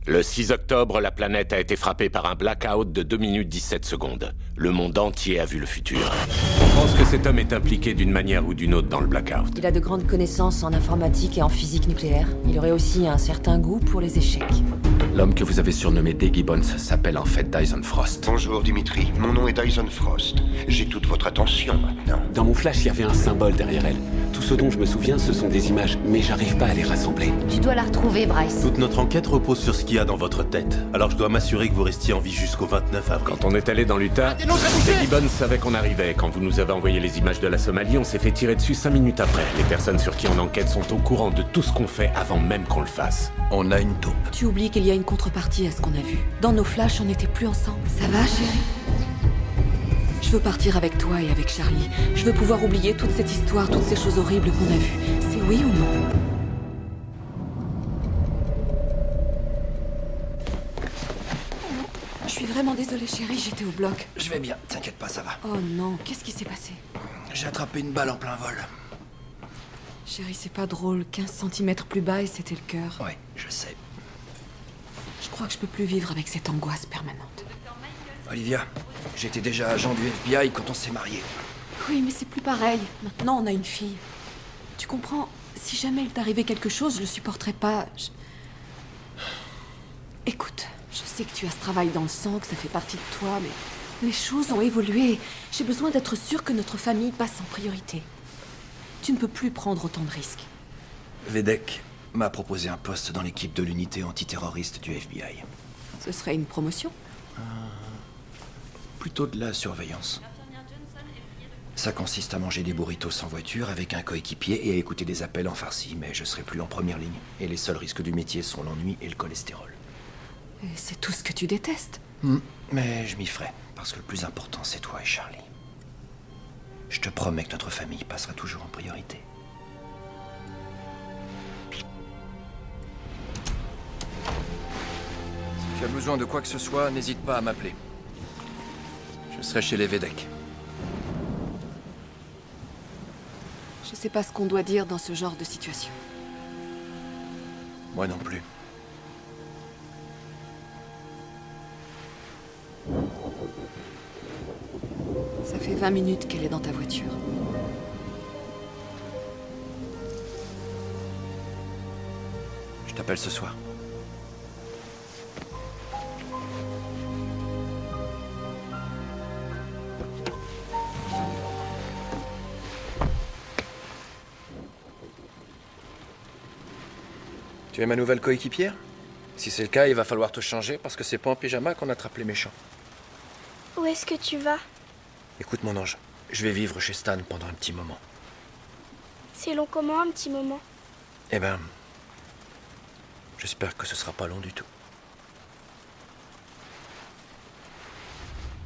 Le 6 octobre, la planète a été frappée par un blackout de 2 minutes 17 secondes. Le monde entier a vu le futur. On pense que cet homme est impliqué d'une manière ou d'une autre dans le blackout. Il a de grandes connaissances en informatique et en physique nucléaire. Il aurait aussi un certain goût pour les échecs. L'homme que vous avez surnommé Day Gibbons s'appelle en fait Dyson Frost. Bonjour Dimitri, mon nom est Dyson Frost. J'ai toute votre attention maintenant. Dans mon flash, il y avait un symbole derrière elle. Tout ce dont je me souviens, ce sont des images, mais j'arrive pas à les rassembler. Tu dois la retrouver, Bryce. Toute notre enquête repose sur ce qu'il y a dans votre tête. Alors je dois m'assurer que vous restiez en vie jusqu'au 29 avril. Quand on est allé dans l'Utah, les Gibbons savaient qu'on arrivait. Quand vous nous avez envoyé les images de la Somalie, on s'est fait tirer dessus 5 minutes après. Les personnes sur qui on enquête sont au courant de tout ce qu'on fait avant même qu'on le fasse. On a une taupe. Tu oublies qu'il y a une contrepartie à ce qu'on a vu. Dans nos flashs, on n'était plus ensemble. Ça va, chérie? Je veux partir avec toi et avec Charlie. Je veux pouvoir oublier toute cette histoire, toutes ces choses horribles qu'on a vues. C'est oui ou non? Je suis vraiment désolée, chérie, j'étais au bloc. Je vais bien, t'inquiète pas, ça va. Oh non, qu'est-ce qui s'est passé? J'ai attrapé une balle en plein vol. Chérie, c'est pas drôle. 15 centimètres plus bas et c'était le cœur. Ouais, je sais. Je crois que je peux plus vivre avec cette angoisse permanente. Olivia, j'étais déjà agent du FBI quand on s'est mariés. Oui, mais c'est plus pareil. Maintenant, on a une fille. Tu comprends? Si jamais il t'arrivait quelque chose, je le supporterais pas. Écoute, je sais que tu as ce travail dans le sang, que ça fait partie de toi, mais les choses ont évolué. J'ai besoin d'être sûre que notre famille passe en priorité. Tu ne peux plus prendre autant de risques. Vedek m'a proposé un poste dans l'équipe de l'unité antiterroriste du FBI. Ce serait une promotion? Plutôt de la surveillance. Ça consiste à manger des burritos sans voiture avec un coéquipier et à écouter des appels en farci, mais je serai plus en première ligne. Et les seuls risques du métier sont l'ennui et le cholestérol. Et c'est tout ce que tu détestes. Mais je m'y ferai, parce que le plus important, c'est toi et Charlie. Je te promets que notre famille passera toujours en priorité. Si tu as besoin de quoi que ce soit, n'hésite pas à m'appeler. Je serai chez les Vedek. Je sais pas ce qu'on doit dire dans ce genre de situation. Moi non plus. Ça fait 20 minutes qu'elle est dans ta voiture. Je t'appelle ce soir. Tu es ma nouvelle coéquipière? Si c'est le cas, il va falloir te changer parce que c'est pas en pyjama qu'on attrape les méchants. Où est-ce que tu vas? Écoute mon ange, je vais vivre chez Stan pendant un petit moment. C'est long comment, un petit moment? Eh ben, j'espère que ce sera pas long du tout.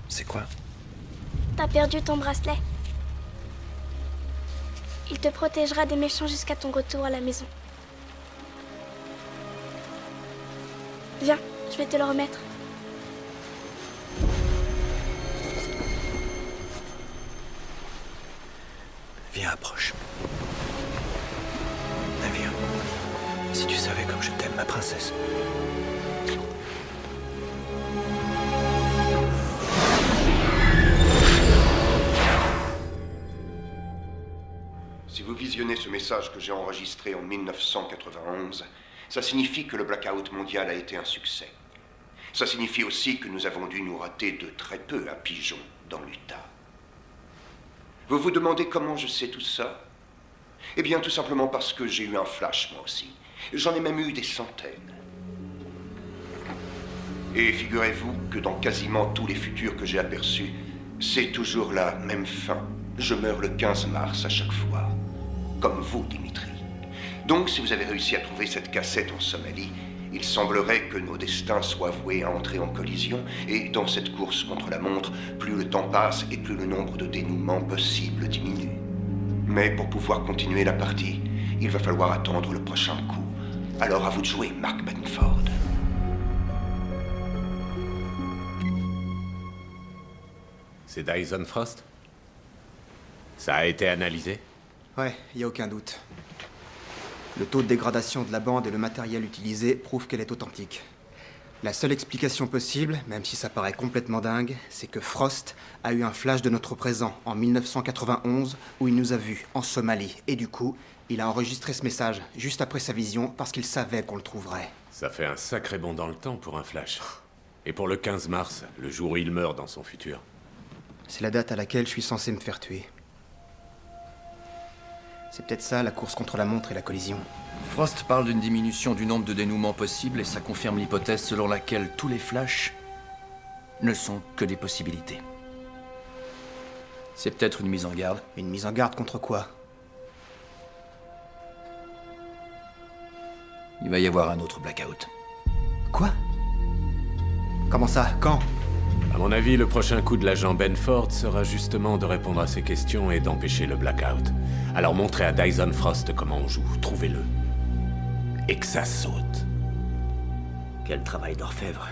C'est quoi? T'as perdu ton bracelet. Il te protégera des méchants jusqu'à ton retour à la maison. Viens, je vais te le remettre. Viens, approche. Viens. Si tu savais comme je t'aime, ma princesse. Si vous visionnez ce message que j'ai enregistré en 1991, ça signifie que le blackout mondial a été un succès. Ça signifie aussi que nous avons dû nous rater de très peu à pigeon dans l'Utah. Vous vous demandez comment je sais tout ça? Eh bien, tout simplement parce que j'ai eu un flash, moi aussi. J'en ai même eu des centaines. Et figurez-vous que dans quasiment tous les futurs que j'ai aperçus, c'est toujours la même fin. Je meurs le 15 mars à chaque fois. Comme vous, Dimitri. Donc, si vous avez réussi à trouver cette cassette en Somalie, il semblerait que nos destins soient voués à entrer en collision, et dans cette course contre la montre, plus le temps passe et plus le nombre de dénouements possibles diminue. Mais pour pouvoir continuer la partie, il va falloir attendre le prochain coup. Alors à vous de jouer, Mark Benford. C'est Dyson Frost? Ça a été analysé? Ouais, y a aucun doute. Le taux de dégradation de la bande et le matériel utilisé prouvent qu'elle est authentique. La seule explication possible, même si ça paraît complètement dingue, c'est que Frost a eu un flash de notre présent en 1991 où il nous a vus en Somalie. Et du coup, il a enregistré ce message juste après sa vision parce qu'il savait qu'on le trouverait. Ça fait un sacré bond dans le temps pour un flash. Et pour le 15 mars, le jour où il meurt dans son futur. C'est la date à laquelle je suis censé me faire tuer. C'est peut-être ça, la course contre la montre et la collision. Frost parle d'une diminution du nombre de dénouements possibles et ça confirme l'hypothèse selon laquelle tous les flashs ne sont que des possibilités. C'est peut-être une mise en garde. Une mise en garde contre quoi? Il va y avoir un autre blackout. Quoi? Comment ça? Quand? À mon avis, le prochain coup de l'agent Benford sera justement de répondre à ces questions et d'empêcher le blackout. Alors montrez à Dyson Frost comment on joue, trouvez-le. Et que ça saute. Quel travail d'orfèvre.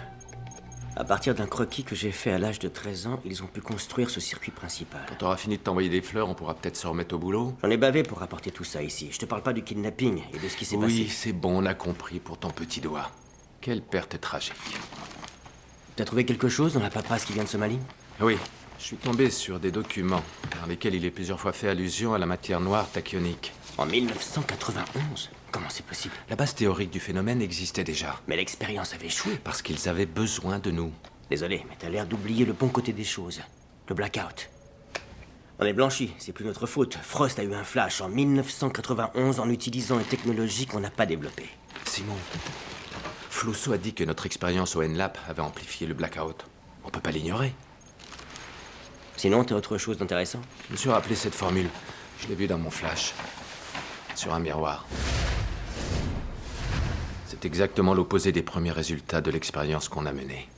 À partir d'un croquis que j'ai fait à l'âge de 13 ans, ils ont pu construire ce circuit principal. Quand t'auras fini de t'envoyer des fleurs, on pourra peut-être se remettre au boulot. J'en ai bavé pour rapporter tout ça ici. Je te parle pas du kidnapping et de ce qui s'est passé. Oui, c'est bon, on a compris pour ton petit doigt. Quelle perte tragique. T'as trouvé quelque chose dans la paperasse qui vient de Somalie? Oui, je suis tombé sur des documents dans lesquels il est plusieurs fois fait allusion à la matière noire tachyonique. En 1991? Comment c'est possible? La base théorique du phénomène existait déjà. Mais l'expérience avait échoué. Parce qu'ils avaient besoin de nous. Désolé, mais t'as l'air d'oublier le bon côté des choses. Le blackout. On est blanchi, c'est plus notre faute. Frost a eu un flash en 1991 en utilisant une technologie qu'on n'a pas développée. Simon, Flousso a dit que notre expérience au NLAP avait amplifié le blackout. On peut pas l'ignorer. Sinon, t'as autre chose d'intéressant? Je me suis rappelé cette formule. Je l'ai vue dans mon flash. Sur un miroir. C'est exactement l'opposé des premiers résultats de l'expérience qu'on a menée.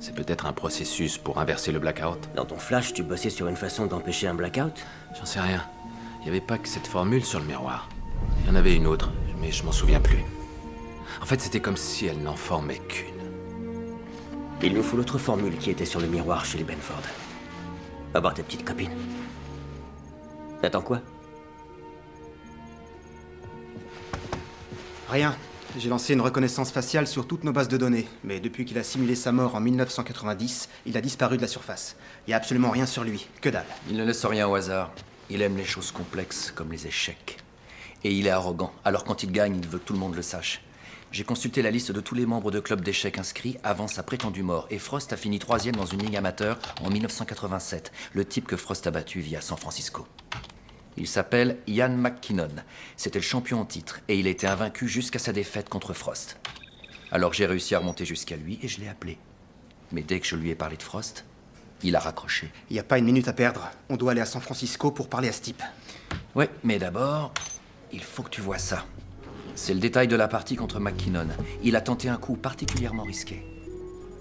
C'est peut-être un processus pour inverser le blackout. Dans ton flash, tu bossais sur une façon d'empêcher un blackout? J'en sais rien. Il n'y avait pas que cette formule sur le miroir. Il y en avait une autre, mais je m'en souviens plus. En fait, c'était comme si elle n'en formait qu'une. Il nous faut l'autre formule qui était sur le miroir chez les Benford. Va voir ta petite copine. T'attends quoi? Rien. J'ai lancé une reconnaissance faciale sur toutes nos bases de données, mais depuis qu'il a simulé sa mort en 1990, il a disparu de la surface. Il n'y a absolument rien sur lui, que dalle. Il ne laisse rien au hasard. Il aime les choses complexes comme les échecs. Et il est arrogant, alors quand il gagne, il veut que tout le monde le sache. J'ai consulté la liste de tous les membres de clubs d'échecs inscrits avant sa prétendue mort, et Frost a fini 3e dans une ligue amateur en 1987, le type que Frost a battu via San Francisco. Il s'appelle Ian McKinnon. C'était le champion en titre, et il a été invaincu jusqu'à sa défaite contre Frost. Alors j'ai réussi à remonter jusqu'à lui, et je l'ai appelé. Mais dès que je lui ai parlé de Frost, il a raccroché. Il n'y a pas une minute à perdre. On doit aller à San Francisco pour parler à ce type. Ouais, mais d'abord, il faut que tu vois ça. C'est le détail de la partie contre McKinnon. Il a tenté un coup particulièrement risqué.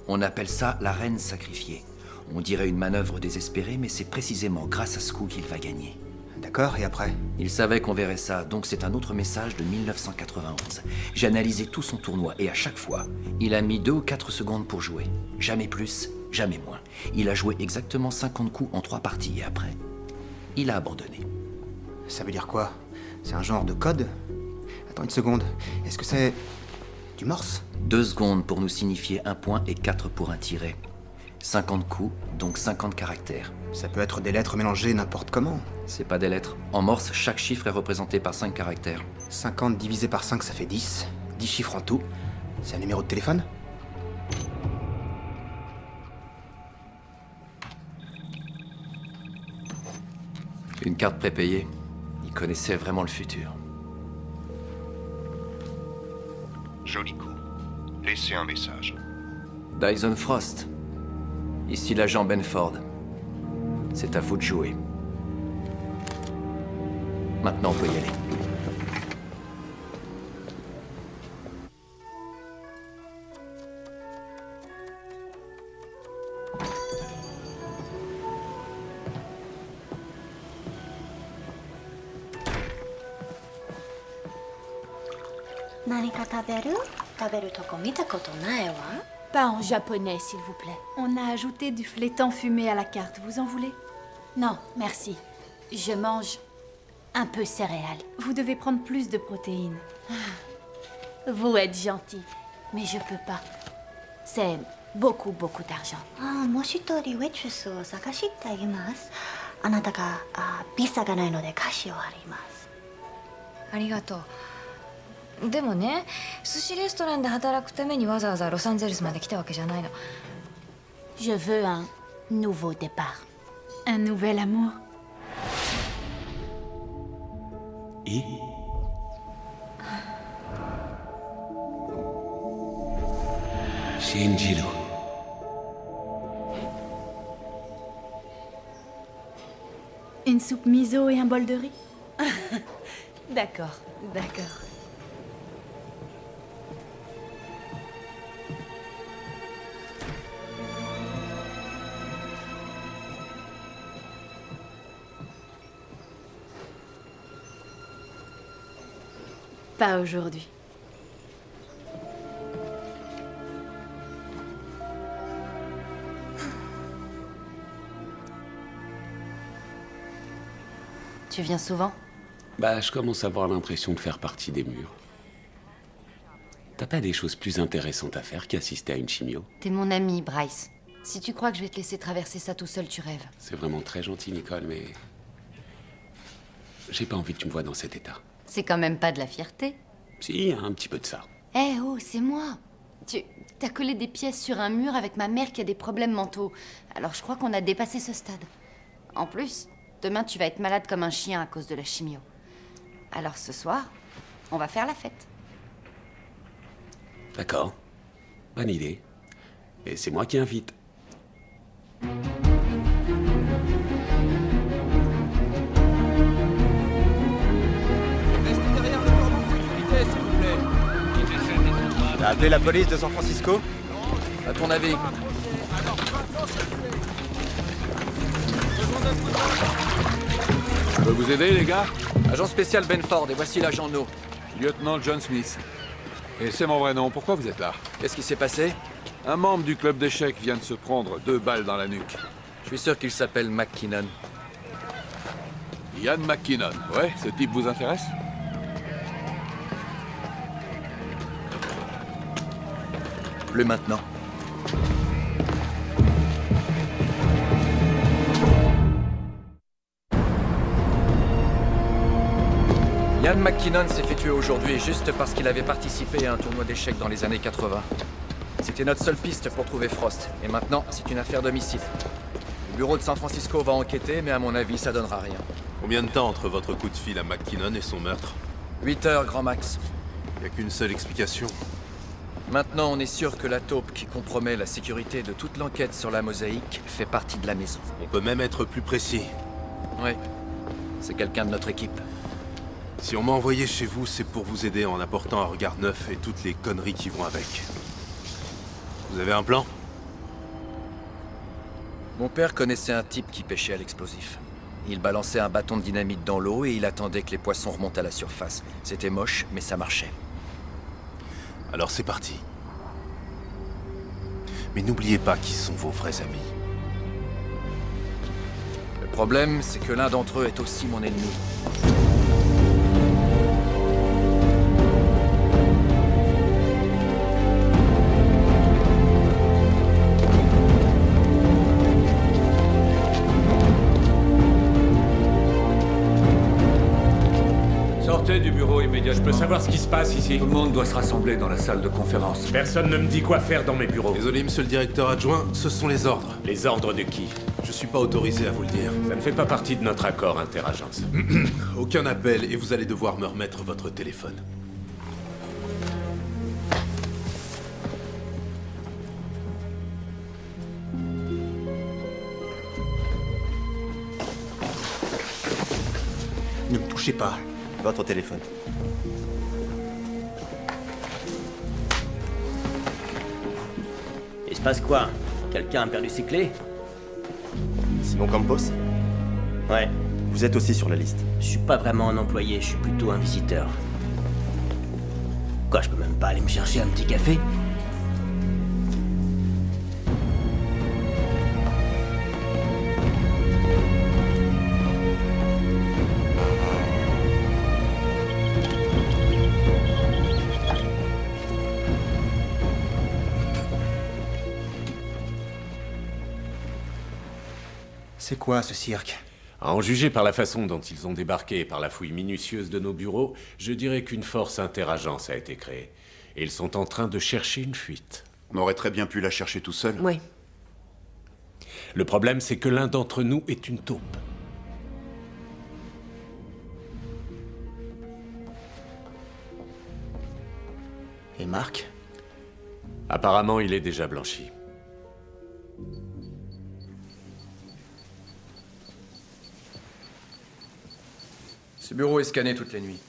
On appelle ça la reine sacrifiée. On dirait une manœuvre désespérée, mais c'est précisément grâce à ce coup qu'il va gagner. D'accord, et après? Il savait qu'on verrait ça, donc c'est un autre message de 1991. J'ai analysé tout son tournoi, et à chaque fois, il a mis 2 ou 4 secondes pour jouer. Jamais plus, jamais moins. Il a joué exactement 50 coups en 3 parties, et après, il a abandonné. Ça veut dire quoi? C'est un genre de code? Attends une seconde. Est-ce que c'est... du morse? 2 secondes pour nous signifier un point et 4 pour un tiret. 50 coups, donc 50 caractères. Ça peut être des lettres mélangées n'importe comment. C'est pas des lettres. En morse, chaque chiffre est représenté par 5 caractères. 50 divisé par 5, ça fait 10. 10 chiffres en tout. C'est un numéro de téléphone? Une carte prépayée. Il connaissait vraiment le futur. Joli coup. Laissez un message. Dyson Frost. Ici l'agent Benford. C'est à vous de jouer. Maintenant, on peut y aller. Pas en japonais, s'il vous plaît. On a ajouté du flétan fumé à la carte, vous en voulez? Non, merci. Je mange un peu céréales. Vous devez prendre plus de protéines. Vous êtes gentil, mais je peux pas. C'est beaucoup, beaucoup d'argent. もし一人ウェッチュスを探してあげます。あなたがビザがないので歌詞を貼ります。ありがとう。でもね、寿司レストランで働くためにわざわざロサンゼルスまで来たわけじゃないの。Je veux un nouveau départ. Un nouvel amour. Et Shinjiro. Une soupe miso et un bol de riz. D'accord, d'accord. Pas aujourd'hui. Tu viens souvent? Bah, je commence à avoir l'impression de faire partie des murs. T'as pas des choses plus intéressantes à faire qu'assister à une chimio? T'es mon ami, Bryce. Si tu crois que je vais te laisser traverser ça tout seul, tu rêves. C'est vraiment très gentil, Nicole, mais... J'ai pas envie que tu me vois dans cet état. C'est quand même pas de la fierté. Si, un petit peu de ça. Eh oh, c'est moi. T'as collé des pièces sur un mur avec ma mère qui a des problèmes mentaux. Alors je crois qu'on a dépassé ce stade. En plus, demain tu vas être malade comme un chien à cause de la chimio. Alors ce soir, on va faire la fête. D'accord. Bonne idée. Et c'est moi qui invite. T'as appelé la police de San Francisco? À ton avis? Je peux vous aider, les gars? Agent spécial Benford, et voici l'agent No. Lieutenant John Smith. Et c'est mon vrai nom, pourquoi vous êtes là? Qu'est-ce qui s'est passé? Un membre du club d'échecs vient de se prendre 2 balles dans la nuque. Je suis sûr qu'il s'appelle McKinnon. Ian McKinnon. Ouais, ce type vous intéresse? Plus maintenant. Ian McKinnon s'est fait tuer aujourd'hui juste parce qu'il avait participé à un tournoi d'échecs dans les années 80. C'était notre seule piste pour trouver Frost. Et maintenant, c'est une affaire d'homicide. Le bureau de San Francisco va enquêter, mais à mon avis, ça donnera rien. Combien de temps entre votre coup de fil à McKinnon et son meurtre? 8 heures, grand max. Il n'y a qu'une seule explication. Maintenant, on est sûr que la taupe qui compromet la sécurité de toute l'enquête sur la mosaïque fait partie de la maison. On peut même être plus précis. Oui, c'est quelqu'un de notre équipe. Si on m'a envoyé chez vous, c'est pour vous aider en apportant un regard neuf et toutes les conneries qui vont avec. Vous avez un plan? Mon père connaissait un type qui pêchait à l'explosif. Il balançait un bâton de dynamite dans l'eau et il attendait que les poissons remontent à la surface. C'était moche, mais ça marchait. Alors c'est parti. Mais n'oubliez pas qui sont vos vrais amis. Le problème, c'est que l'un d'entre eux est aussi mon ennemi. Sortez du bureau immédiatement. Je peux savoir ce qui se passe ici? Tout le monde doit se rassembler dans la salle de conférence. Personne ne me dit quoi faire dans mes bureaux. Désolé, monsieur le directeur adjoint, ce sont les ordres. Les ordres de qui? Je suis pas autorisé à vous le dire. Ça ne fait pas partie de notre accord interagence. Aucun appel et vous allez devoir me remettre votre téléphone. Ne me touchez pas. Votre téléphone. Il se passe quoi? Quelqu'un a perdu ses clés? Simon Campos? Ouais. Vous êtes aussi sur la liste. Je suis pas vraiment un employé, je suis plutôt un visiteur. Quoi, je peux même pas aller me chercher un petit café? C'est quoi ce cirque? À en juger par la façon dont ils ont débarqué et par la fouille minutieuse de nos bureaux, je dirais qu'une force interagence a été créée. Et ils sont en train de chercher une fuite. On aurait très bien pu la chercher tout seul. Oui. Le problème, c'est que l'un d'entre nous est une taupe. Et Marc? Apparemment, il est déjà blanchi. Ce bureau est scanné toutes les nuits.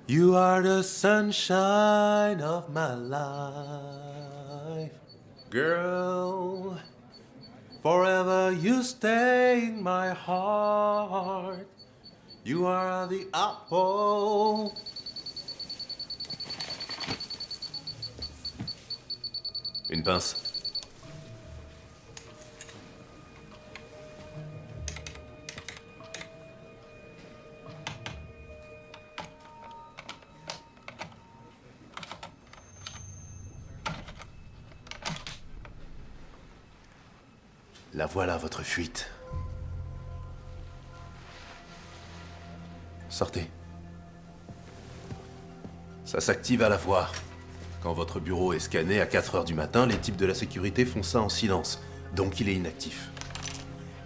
You are the sunshine of my life, girl. Forever you stay in my heart. You are the apple. Une pince. La voilà, votre fuite. Sortez. Ça s'active à la voir. Quand votre bureau est scanné à 4 heures du matin, les types de la sécurité font ça en silence. Donc il est inactif.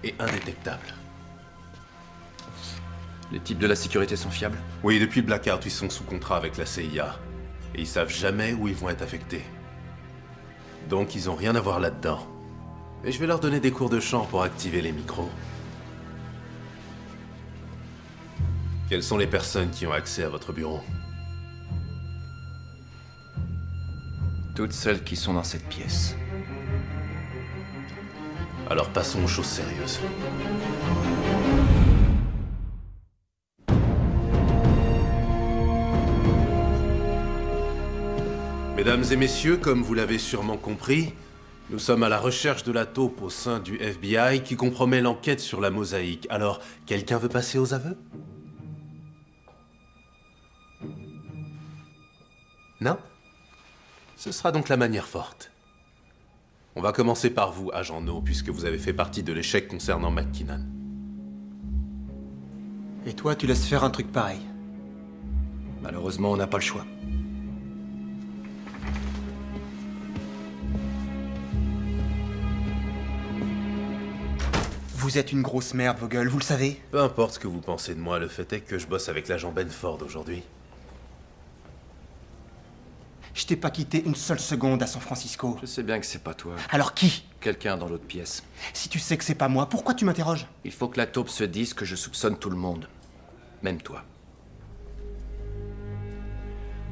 Et indétectable. Les types de la sécurité sont fiables? Oui, depuis le blackout, ils sont sous contrat avec la CIA. Et ils savent jamais où ils vont être affectés. Donc ils ont rien à voir là-dedans. Et je vais leur donner des cours de chant pour activer les micros. Quelles sont les personnes qui ont accès à votre bureau? Toutes celles qui sont dans cette pièce. Alors passons aux choses sérieuses. Mesdames et messieurs, comme vous l'avez sûrement compris, nous sommes à la recherche de la taupe au sein du FBI qui compromet l'enquête sur la mosaïque. Alors, quelqu'un veut passer aux aveux? Non? Ce sera donc la manière forte. On va commencer par vous, agent No, puisque vous avez fait partie de l'échec concernant McKinnon. Et toi, tu laisses faire un truc pareil? Malheureusement, on n'a pas le choix. Vous êtes une grosse merde, vos gueules, vous le savez? Peu importe ce que vous pensez de moi, le fait est que je bosse avec l'agent Benford aujourd'hui. Je t'ai pas quitté une seule seconde à San Francisco. Je sais bien que c'est pas toi. Alors qui? Quelqu'un dans l'autre pièce. Si tu sais que c'est pas moi, pourquoi tu m'interroges? Il faut que la taupe se dise que je soupçonne tout le monde. Même toi.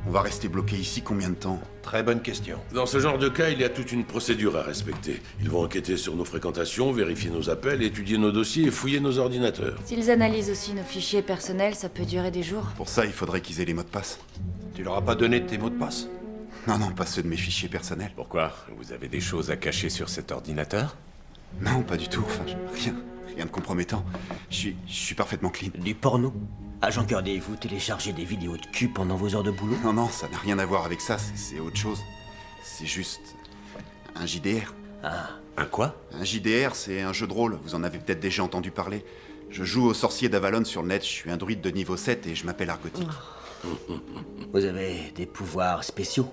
On va rester bloqué ici combien de temps? Très bonne question. Dans ce genre de cas, il y a toute une procédure à respecter. Ils vont enquêter sur nos fréquentations, vérifier nos appels, étudier nos dossiers et fouiller nos ordinateurs. S'ils analysent aussi nos fichiers personnels, ça peut durer des jours. Pour ça, il faudrait qu'ils aient les mots de passe. Tu leur as pas donné tes mots de passe? Non, pas ceux de mes fichiers personnels. Pourquoi? Vous avez des choses à cacher sur cet ordinateur? Non, pas du tout. Enfin, rien de compromettant. Je suis parfaitement clean. Du porno? Agent Curdy, vous téléchargez des vidéos de cul pendant vos heures de boulot? Non, ça n'a rien à voir avec ça, c'est autre chose. C'est juste un JDR. Ah. Un quoi? Un JDR, c'est un jeu de rôle, vous en avez peut-être déjà entendu parler. Je joue au sorcier d'Avalon sur le net, je suis un druide de niveau 7 et je m'appelle Argotique. Vous avez des pouvoirs spéciaux?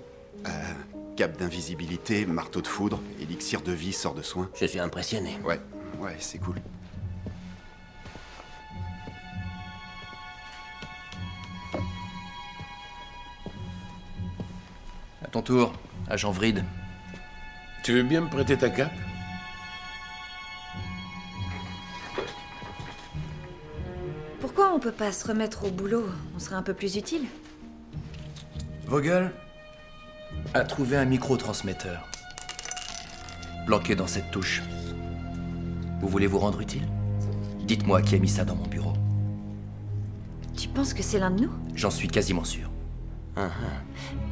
Cape d'invisibilité, marteau de foudre, élixir de vie, sort de soin. Je suis impressionné. Ouais, c'est cool. À ton tour, agent Vride. Tu veux bien me prêter ta cape? Pourquoi on peut pas se remettre au boulot? On serait un peu plus utile. Vogel a trouvé un microtransmetteur. Planqué dans cette touche. Vous voulez vous rendre utile? Dites-moi qui a mis ça dans mon bureau. Tu penses que c'est l'un de nous? J'en suis quasiment sûr.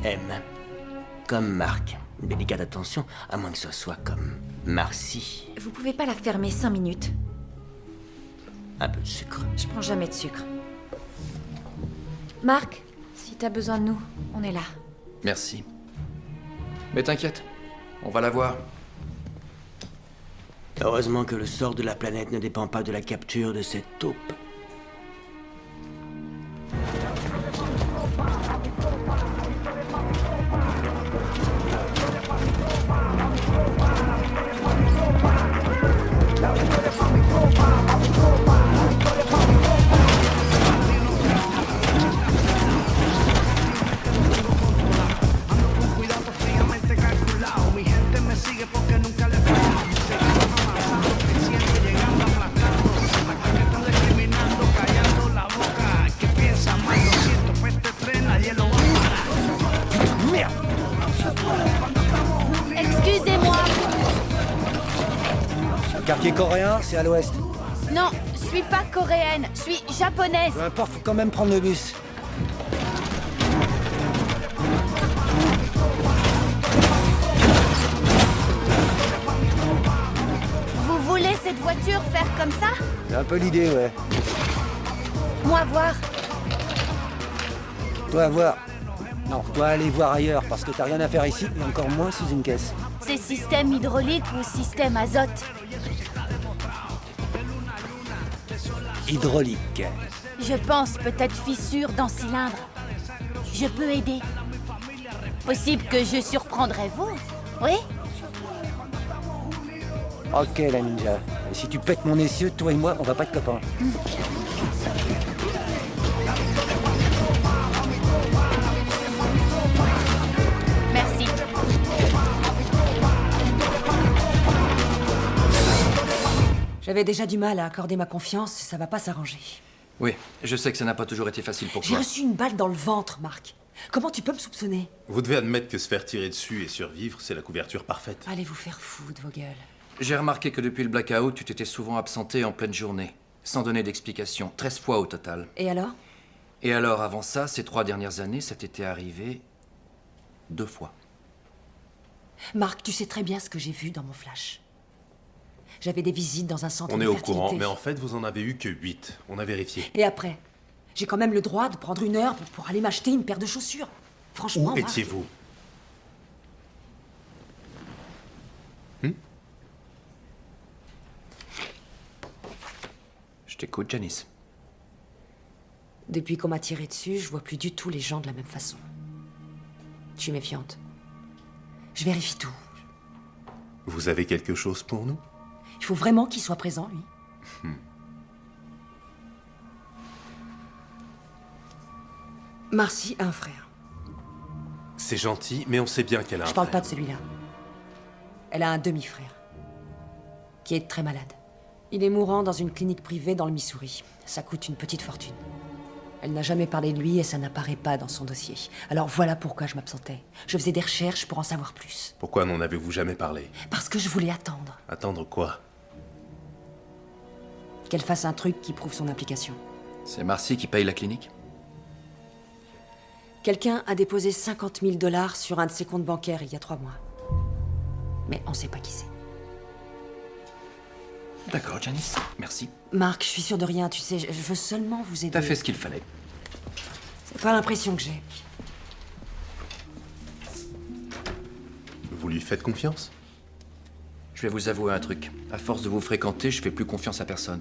M. Comme Marc. Délicate attention, à moins que ce soit comme Marcy. Vous pouvez pas la fermer 5 minutes? Un peu de sucre. Je prends jamais de sucre. Marc, si t'as besoin de nous, on est là. Merci. Mais t'inquiète, on va la voir. Heureusement que le sort de la planète ne dépend pas de la capture de cette taupe. Excusez-moi. Quartier coréen, c'est à l'ouest. Non, je suis pas coréenne, je suis japonaise. Peu importe, faut quand même prendre le bus. Vous voulez cette voiture faire comme ça? C'est un peu l'idée, ouais. Moi voir. Toi, voir. Non, toi, aller voir ailleurs, parce que t'as rien à faire ici, et encore moins sous une caisse. C'est système hydraulique ou système azote? Hydraulique. Je pense peut-être fissure dans cylindre. Je peux aider. Possible que je surprendrai vous? Oui? Ok, la ninja. Et si tu pètes mon essieu, toi et moi, on va pas être copains. Merci. J'avais déjà du mal à accorder ma confiance, ça va pas s'arranger. Oui, je sais que ça n'a pas toujours été facile pour J'ai toi. reçu une balle dans le ventre, Marc. Comment tu peux me soupçonner? Vous devez admettre que se faire tirer dessus et survivre, c'est la couverture parfaite. Allez vous faire foutre, vos gueules. J'ai remarqué que depuis le blackout, tu t'étais souvent absenté en pleine journée, sans donner d'explication, 13 fois au total. Et alors? Et alors, avant ça, ces 3 dernières années, ça t'était arrivé 2 fois. Marc, tu sais très bien ce que j'ai vu dans mon flash. J'avais des visites dans un centre On de est au fertilité. courant, mais en fait, vous en avez eu que 8. On a vérifié. Et après? J'ai quand même le droit de prendre 1 heure pour aller m'acheter une paire de chaussures. Franchement, Où Marc, étiez-vous? Je t'écoute, Janice. depuis qu'on m'a tiré dessus, je vois plus du tout les gens de la même façon. Je suis méfiante. Je vérifie tout. Vous avez quelque chose pour nous? Il faut vraiment qu'il soit présent, lui. Marcy a un frère. C'est gentil, mais on sait bien qu'elle a un Je parle frère. pas de celui-là. Elle a un demi-frère. Qui est très malade. Il est mourant dans une clinique privée dans le Missouri. Ça coûte une petite fortune. Elle n'a jamais parlé de lui et ça n'apparaît pas dans son dossier. Alors voilà pourquoi je m'absentais. Je faisais des recherches pour en savoir plus. Pourquoi n'en avez-vous jamais parlé? Parce que je voulais attendre. Attendre quoi? Qu'elle fasse un truc qui prouve son implication. C'est Marcy qui paye la clinique? Quelqu'un a déposé 50 000 $ sur un de ses comptes bancaires il y a 3 mois. Mais on sait pas qui c'est. D'accord, Janice. Merci. Marc, je suis sûre de rien, tu sais, je veux seulement vous aider. T'as fait ce qu'il fallait. C'est pas l'impression que j'ai. Vous lui faites confiance? Je vais vous avouer un truc. À force de vous fréquenter, je fais plus confiance à personne.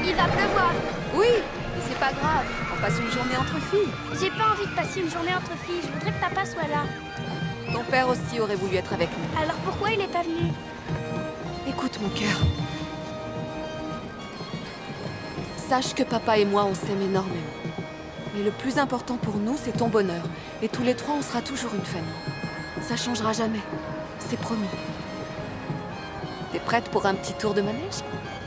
Il va pleuvoir. Oui, mais c'est pas grave. On passe une journée entre filles. J'ai pas envie de passer une journée entre filles. Je voudrais que papa soit là. Ton père aussi aurait voulu être avec nous. Alors pourquoi il est pas venu? Écoute, mon cœur. Sache que papa et moi, on s'aime énormément. Mais le plus important pour nous, c'est ton bonheur. Et tous les 3, on sera toujours une famille. Ça changera jamais. C'est promis. T'es prête pour un petit tour de manège?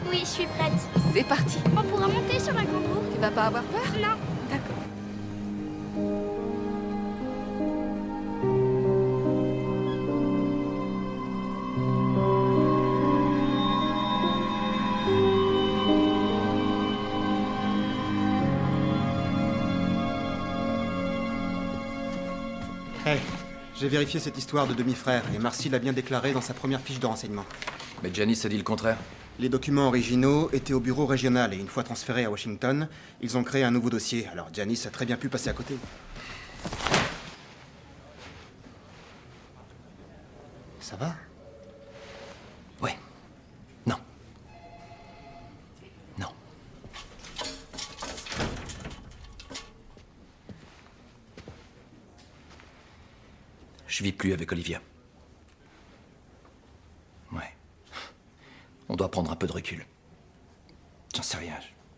Oui, je suis prête. C'est parti. On pourra monter sur la grande roue? Tu vas pas avoir peur? Non. D'accord. Hey, j'ai vérifié cette histoire de demi-frère et Marcy l'a bien déclaré dans sa première fiche de renseignement. Mais Janice a dit le contraire. Les documents originaux étaient au bureau régional et une fois transférés à Washington, ils ont créé un nouveau dossier. Alors Janice a très bien pu passer à côté. Ça va? Ouais. Non. Non. Je vis plus avec Olivia. Ouais. On doit prendre un peu de recul. J'en sais rien.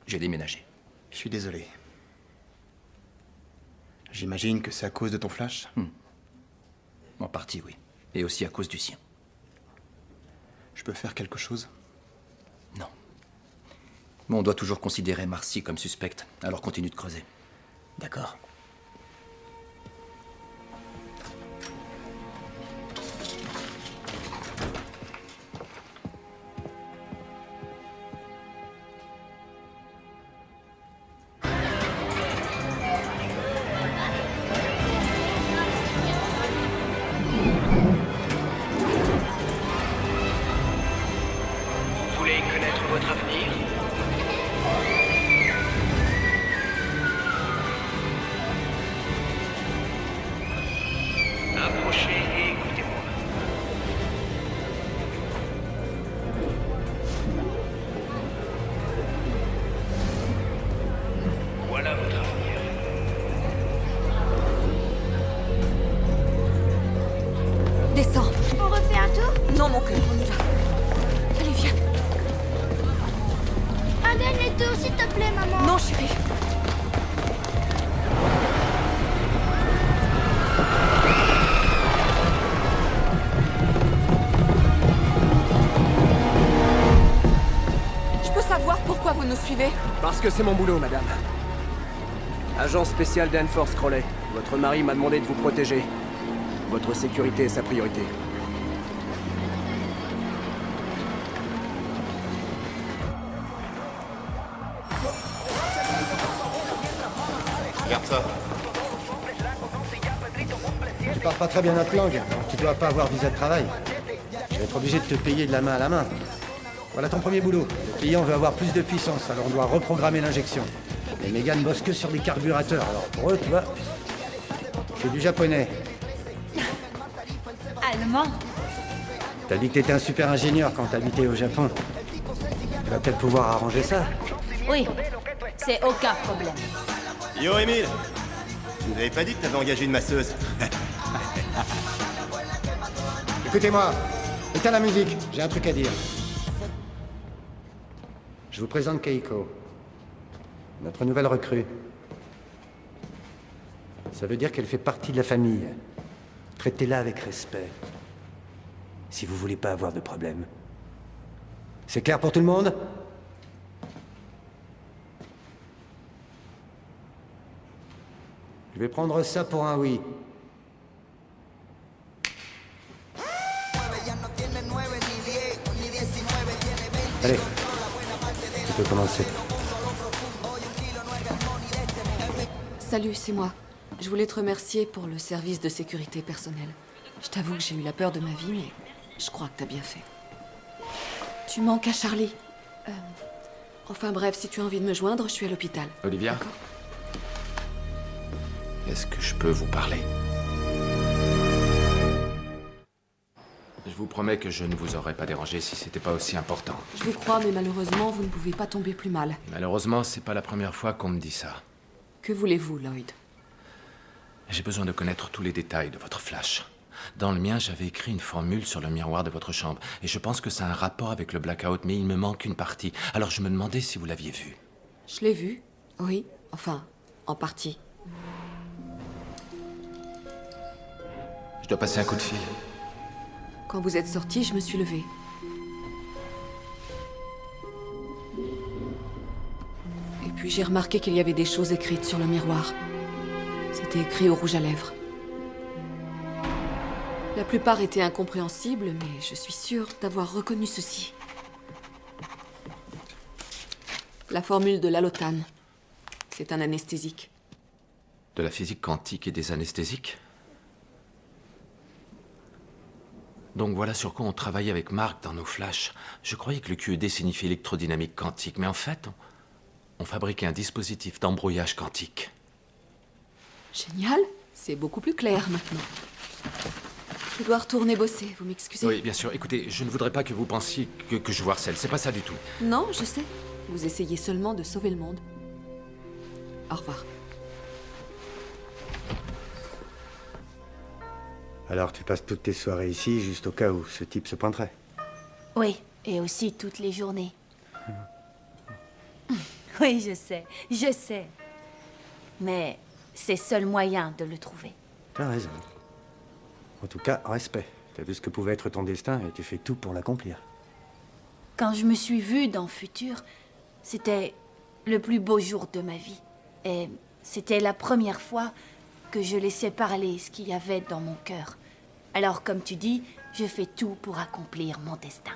J'ai déménagé. Je suis désolé. J'imagine que c'est à cause de ton flash? En partie, oui. Et aussi à cause du sien. Je peux faire quelque chose? Non. Mais on doit toujours considérer Marcy comme suspecte, alors continue de creuser. D'accord. Vous voulez connaître votre avenir? Approchez et écoutez-moi. Voilà votre avenir. Descends. On refait un tour? Non, mon cœur, on y va. Allez, viens. Un dernier tour, s'il te plaît, maman. Non, chérie. Je peux savoir pourquoi vous nous suivez? Parce que c'est mon boulot, madame. Agent spécial d'Enforce Crowley. Votre mari m'a demandé de vous protéger. Votre sécurité est sa priorité. Regarde ça. Tu parles pas très bien notre langue, donc tu dois pas avoir visa de travail. Je vais être obligé de te payer de la main à la main. Voilà ton premier boulot. Le client veut avoir plus de puissance, alors on doit reprogrammer l'injection. Les Mégane bossent que sur des carburateurs, alors pour eux, tu vois, c'est du japonais. Allemand. T'as dit que t'étais un super ingénieur quand t'habitais au Japon. Tu vas peut-être pouvoir arranger ça. Oui, c'est aucun problème. Yo, Émile! Tu nous avais pas dit que t'avais engagé une masseuse? Écoutez-moi, éteins la musique, j'ai un truc à dire. Je vous présente Keiko, notre nouvelle recrue. Ça veut dire qu'elle fait partie de la famille. Traitez-la avec respect. Si vous voulez pas avoir de problème. C'est clair pour tout le monde? Je vais prendre ça pour un oui. Allez, tu peux commencer. Salut, c'est moi. Je voulais te remercier pour le service de sécurité personnelle. Je t'avoue que j'ai eu la peur de ma vie, mais je crois que t'as bien fait. Tu manques à Charlie. Enfin bref, si tu as envie de me joindre, je suis à l'hôpital. Olivia? Est-ce que je peux vous parler? Je vous promets que je ne vous aurais pas dérangé si c'était pas aussi important. Je vous crois, mais malheureusement, vous ne pouvez pas tomber plus mal. Malheureusement, c'est pas la première fois qu'on me dit ça. Que voulez-vous, Lloyd? J'ai besoin de connaître tous les détails de votre flash. Dans le mien, j'avais écrit une formule sur le miroir de votre chambre, et je pense que ça a un rapport avec le blackout, mais il me manque une partie. Alors je me demandais si vous l'aviez vu. Je l'ai vu, oui. Enfin, en partie. Je dois passer un coup de fil. Quand vous êtes sorti, je me suis levée. Et puis j'ai remarqué qu'il y avait des choses écrites sur le miroir. C'était écrit au rouge à lèvres. La plupart étaient incompréhensibles, mais je suis sûre d'avoir reconnu ceci. La formule de l'allotane. C'est un anesthésique. De la physique quantique et des anesthésiques? Donc voilà sur quoi on travaille avec Mark dans nos flashs. Je croyais que le QED signifiait électrodynamique quantique, mais en fait, on fabriquait un dispositif d'embrouillage quantique. Génial. C'est beaucoup plus clair maintenant. Je dois retourner bosser, vous m'excusez? Oui, bien sûr. Écoutez, je ne voudrais pas que vous pensiez que je vous harcèle. C'est pas ça du tout. Non, je sais. Vous essayez seulement de sauver le monde. Au revoir. Alors tu passes toutes tes soirées ici, juste au cas où ce type se pointerait. Oui, et aussi toutes les journées. Oui, je sais. Mais c'est seul moyen de le trouver. T'as raison. En tout cas, respect. T'as vu ce que pouvait être ton destin et tu fais tout pour l'accomplir. Quand je me suis vue dans Futur, c'était le plus beau jour de ma vie. Et c'était la première fois que je laissais parler ce qu'il y avait dans mon cœur. Alors, comme tu dis, je fais tout pour accomplir mon destin.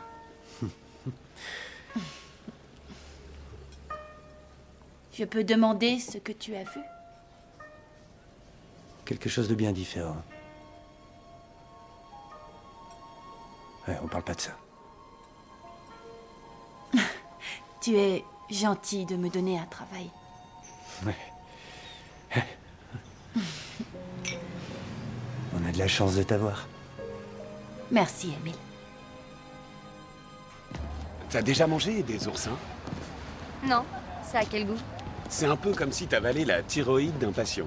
Je peux demander ce que tu as vu? Quelque chose de bien différent. Ouais, on parle pas de ça. Tu es gentil de me donner un travail. Ouais. On a de la chance de t'avoir. Merci, Émile. T'as déjà mangé des oursins? Non, ça a quel goût? C'est un peu comme si t'avalais la thyroïde d'un patient.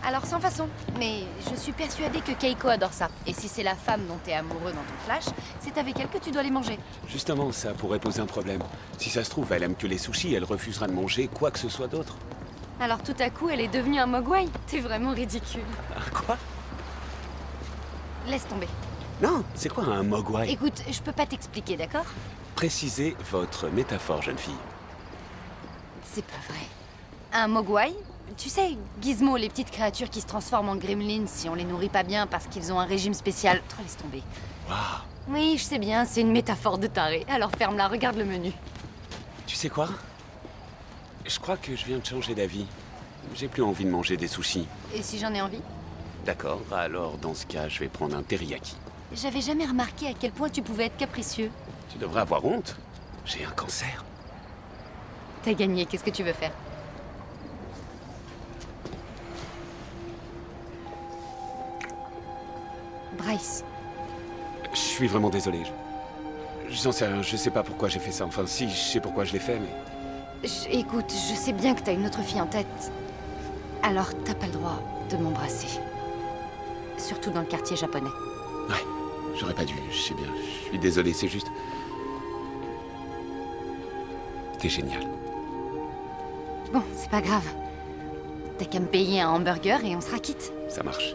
Alors sans façon, mais je suis persuadée que Keiko adore ça. Et si c'est la femme dont t'es amoureux dans ton flash, c'est avec elle que tu dois les manger. Justement, ça pourrait poser un problème. Si ça se trouve, elle aime que les sushis, elle refusera de manger quoi que ce soit d'autre. Alors tout à coup, elle est devenue un mogwai. T'es vraiment ridicule. Quoi? Laisse tomber. Non, c'est quoi un mogwai? Écoute, je peux pas t'expliquer, d'accord? Précisez votre métaphore, jeune fille. C'est pas vrai. Un mogwai? Tu sais, Gizmo, les petites créatures qui se transforment en gremlins si on les nourrit pas bien parce qu'ils ont un régime spécial. Oh, laisse tomber. Waouh. Oui, je sais bien, c'est une métaphore de taré. Alors ferme-la, regarde le menu. Tu sais quoi? Je crois que je viens de changer d'avis. J'ai plus envie de manger des sushis. Et si j'en ai envie? D'accord, alors dans ce cas, je vais prendre un teriyaki. J'avais jamais remarqué à quel point tu pouvais être capricieux. Tu devrais avoir honte. J'ai un cancer. T'as gagné, qu'est-ce que tu veux faire? Bryce. Je suis vraiment désolé. J'en sais rien, je sais pas pourquoi j'ai fait ça. Enfin, si, je sais pourquoi je l'ai fait, mais... Écoute, je sais bien que t'as une autre fille en tête. Alors, t'as pas le droit de m'embrasser. Surtout dans le quartier japonais. Ouais, j'aurais pas dû, je sais bien. Je suis désolé, c'est juste... T'es génial. Bon, c'est pas grave. T'as qu'à me payer un hamburger et on sera quitte. Ça marche.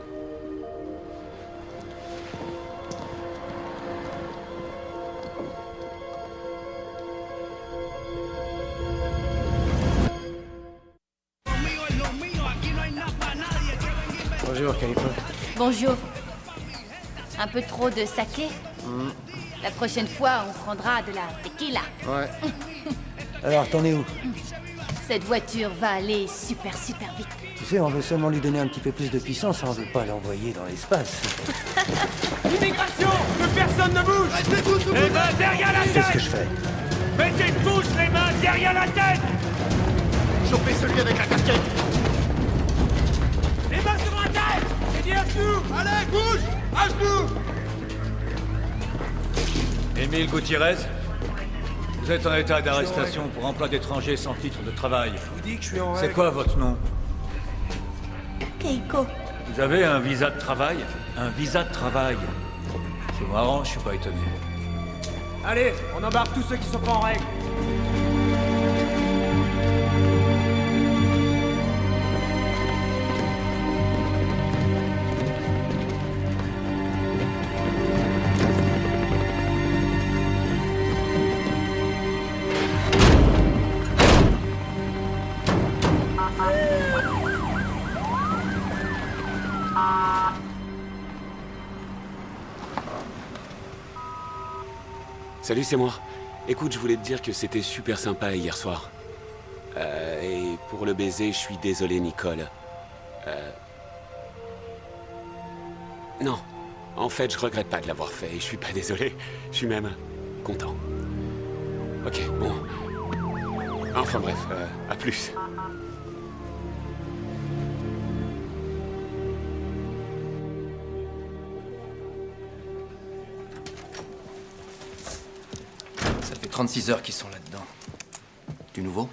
Bonjour, Keiko. Bonjour. Un peu trop de saké? La prochaine fois, on prendra de la tequila. Ouais. Alors, t'en es où? Cette voiture va aller super vite. Tu sais, on veut seulement lui donner un petit peu plus de puissance, on veut pas l'envoyer dans l'espace. Immigration! Que personne ne bouge! Restez tous sous les mains derrière la tête! Qu'est-ce que je fais? Mettez tous les mains derrière la tête! Chopez celui avec la casquette! Les mains sur la tête! Et dis à genoux! Allez, bouge! À genoux! Émile Gutiérrez, vous êtes en état d'arrestation pour emploi d'étranger sans titre de travail. Je vous dis que je suis en règle. C'est quoi votre nom? Keiko. Vous avez un visa de travail? Un visa de travail. C'est marrant, je suis pas étonné. Allez, on embarque tous ceux qui sont pas en règle. Salut, c'est moi. Écoute, je voulais te dire que c'était super sympa hier soir. Et pour le baiser, je suis désolé, Nicole. Non. En fait, je regrette pas de l'avoir fait, et je suis pas désolé. Je suis même content. Ok, bon. Enfin bref, à plus. Ça fait 36 heures qu'ils sont là-dedans. Du nouveau?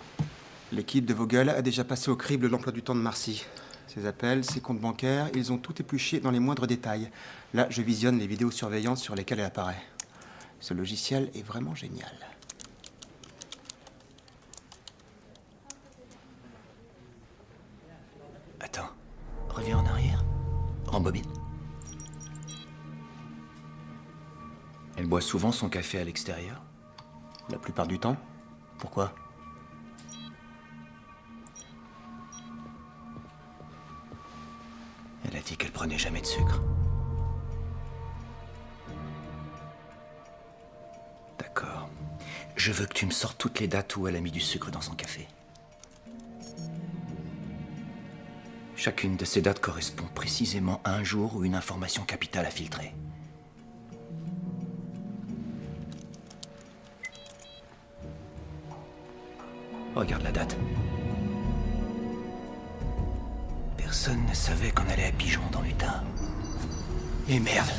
L'équipe de Vogel a déjà passé au crible l'emploi du temps de Marcy. Ses appels, ses comptes bancaires, ils ont tout épluché dans les moindres détails. Là, je visionne les vidéosurveillances sur lesquelles elle apparaît. Ce logiciel est vraiment génial. Attends, reviens en arrière. Rembobine. Elle boit souvent son café à l'extérieur? La plupart du temps. Pourquoi? Elle a dit qu'elle prenait jamais de sucre. D'accord. Je veux que tu me sortes toutes les dates où elle a mis du sucre dans son café. Chacune de ces dates correspond précisément à un jour où une information capitale a filtré. Regarde la date. Personne ne savait qu'on allait à Pigeon dans l'Utah. Et merde.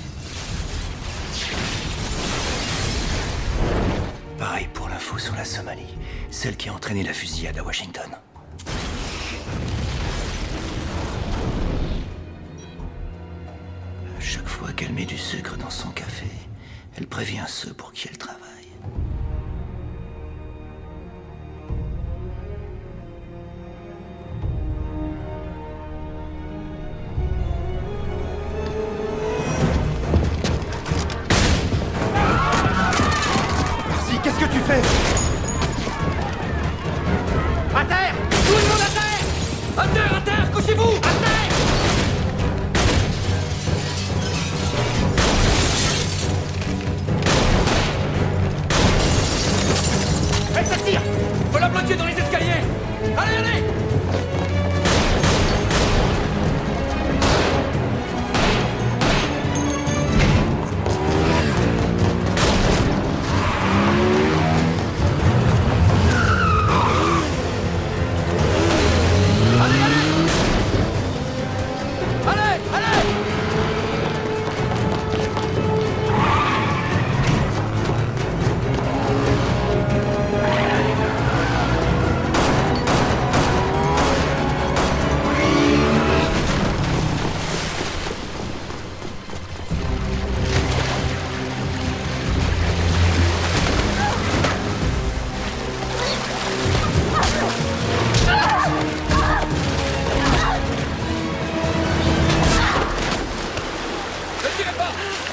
Pareil pour l'info sur la Somalie, celle qui a entraîné la fusillade à Washington. À chaque fois qu'elle met du sucre dans son café, elle prévient ceux pour qui elle travaille. Qu'est-ce que tu fais? À terre! Tout le monde à terre! À terre, à terre! Couchez-vous! À terre! Elle s'attire! Faut la bloquer dans les escaliers! Allez, allez!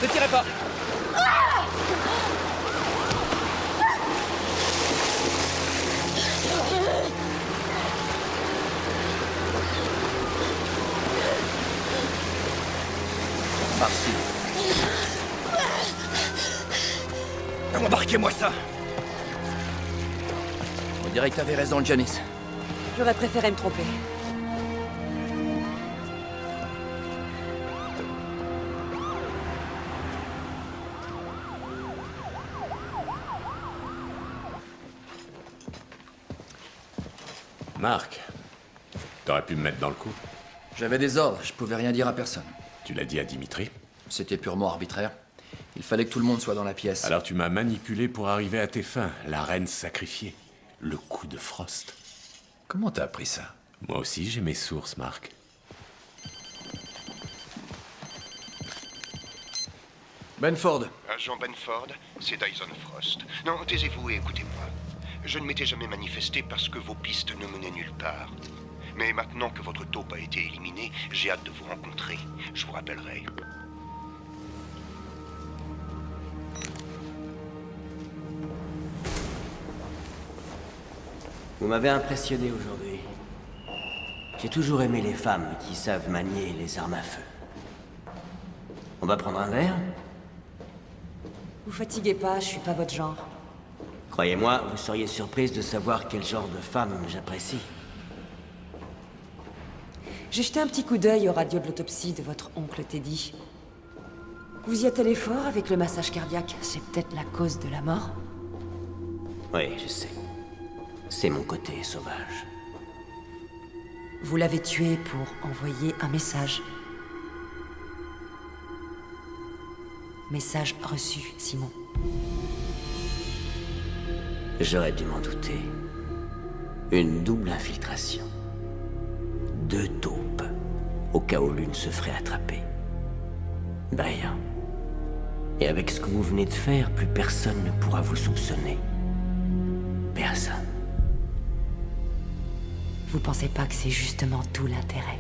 Ne tirez pas! Marcy. Embarquez-moi ça! On dirait que t'avais raison, Janice. J'aurais préféré me tromper. Marc, t'aurais pu me mettre dans le coup. J'avais des ordres, je pouvais rien dire à personne. Tu l'as dit à Dimitri? C'était purement arbitraire. Il fallait que tout le monde soit dans la pièce. Alors tu m'as manipulé pour arriver à tes fins, la reine sacrifiée. Le coup de Frost. Comment t'as appris ça? Moi aussi j'ai mes sources, Marc. Benford. Agent Benford, c'est Dyson Frost. Non, taisez-vous et écoutez-moi. Je ne m'étais jamais manifesté parce que vos pistes ne menaient nulle part. Mais maintenant que votre taupe a été éliminée, j'ai hâte de vous rencontrer. Je vous rappellerai. Vous m'avez impressionné aujourd'hui. J'ai toujours aimé les femmes qui savent manier les armes à feu. On va prendre un verre? Vous fatiguez pas, je suis pas votre genre. Croyez-moi, vous seriez surprise de savoir quel genre de femme j'apprécie. J'ai jeté un petit coup d'œil aux radios de l'autopsie de votre oncle Teddy. Vous y êtes allé fort avec le massage cardiaque. C'est peut-être la cause de la mort? Oui, je sais. C'est mon côté sauvage. Vous l'avez tué pour envoyer un message. Message reçu, Simon. J'aurais dû m'en douter. Une double infiltration. 2 taupes, au cas où l'une se ferait attraper. D'ailleurs. Et avec ce que vous venez de faire, plus personne ne pourra vous soupçonner. Personne. Vous pensez pas que c'est justement tout l'intérêt?